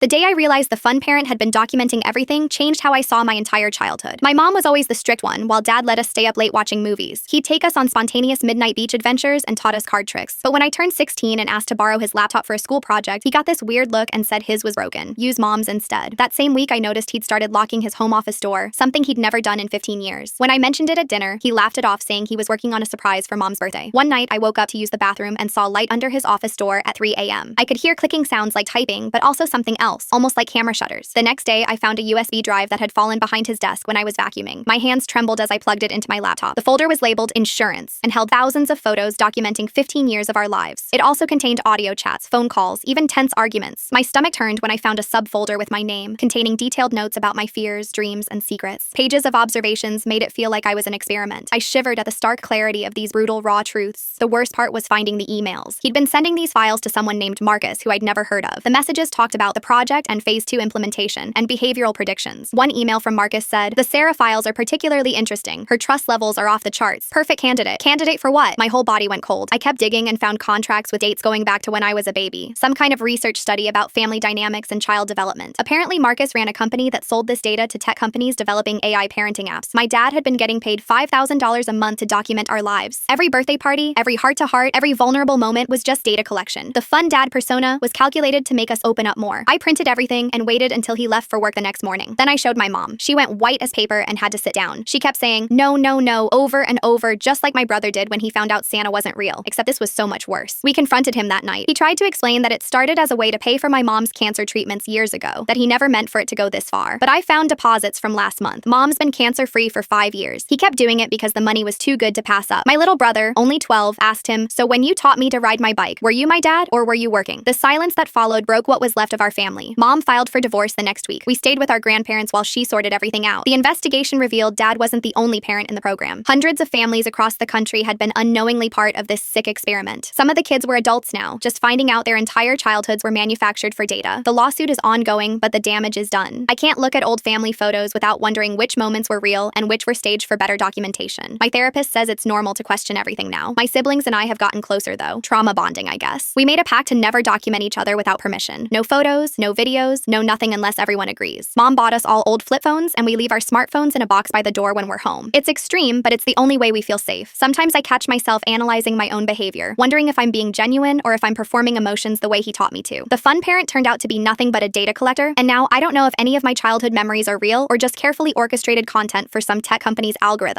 The day I realized the fun parent had been documenting everything changed how I saw my entire childhood. My mom was always the strict one, while dad let us stay up late watching movies. He'd take us on spontaneous midnight beach adventures and taught us card tricks. But when I turned 16 and asked to borrow his laptop for a school project, he got this weird look and said his was broken. Use mom's instead. That same week, I noticed he'd started locking his home office door, something he'd never done in 15 years. When I mentioned it at dinner, he laughed it off, saying he was working on a surprise for mom's birthday. One night, I woke up to use the bathroom and saw light under his office door at 3 a.m. I could hear clicking sounds like typing, but also something else, almost like camera shutters. The next day, I found a USB drive that had fallen behind his desk when I was vacuuming. My hands trembled as I plugged it into my laptop. The folder was labeled Insurance and held thousands of photos documenting 15 years of our lives. It also contained audio chats, phone calls, even tense arguments. My stomach turned when I found a subfolder with my name, containing detailed notes about my fears, dreams, and secrets. Pages of observations made it feel like I was an experiment. I shivered at the stark clarity of these brutal, raw truths. The worst part was finding the emails. He'd been sending these files to someone named Marcus, who I'd never heard of. The messages talked about the project and Phase 2 implementation and behavioral predictions. One email from Marcus said, "The Sarah files are particularly interesting. Her trust levels are off the charts. Perfect candidate." Candidate for what? My whole body went cold. I kept digging and found contracts with dates going back to when I was a baby. Some kind of research study about family dynamics and child development. Apparently, Marcus ran a company that sold this data to tech companies developing AI parenting apps. My dad had been getting paid $5,000 a month to document our lives. Every birthday party, every heart-to-heart, every vulnerable moment was just data collection. The fun dad persona was calculated to make us open up more. I printed everything and waited until he left for work the next morning. Then I showed my mom. She went white as paper and had to sit down. She kept saying, "No, no, no," over and over, just like my brother did when he found out Santa wasn't real, except this was so much worse. We confronted him that night. He tried to explain that it started as a way to pay for my mom's cancer treatments years ago, that he never meant for it to go this far. But I found deposits from last month. Mom's been cancer-free for 5 years. He kept doing it because the money was too good to pass up. My little brother, only 12, asked him, "So when you taught me to ride my bike, were you my dad or were you working?" The silence that followed broke what was left of our family. Mom filed for divorce the next week. We stayed with our grandparents while she sorted everything out. The investigation revealed dad wasn't the only parent in the program. Hundreds of families across the country had been unknowingly part of this sick experiment. Some of the kids were adults now, just finding out their entire childhoods were manufactured for data. The lawsuit is ongoing, but the damage is done. I can't look at old family photos without wondering which moments were real and which were staged for better documentation. My therapist says it's normal to question everything now. My siblings and I have gotten closer though. Trauma bonding, I guess. We made a pact to never document each other without permission. No photos, no videos, no nothing unless everyone agrees. Mom bought us all old flip phones and we leave our smartphones in a box by the door when we're home. It's extreme, but it's the only way we feel safe. Sometimes I catch myself analyzing my own behavior, wondering if I'm being genuine or if I'm performing emotions the way he taught me to. The fun parent turned out to be nothing but a data collector, and now I don't know if any of my childhood memories are real or just carefully orchestrated content for some tech company's algorithm.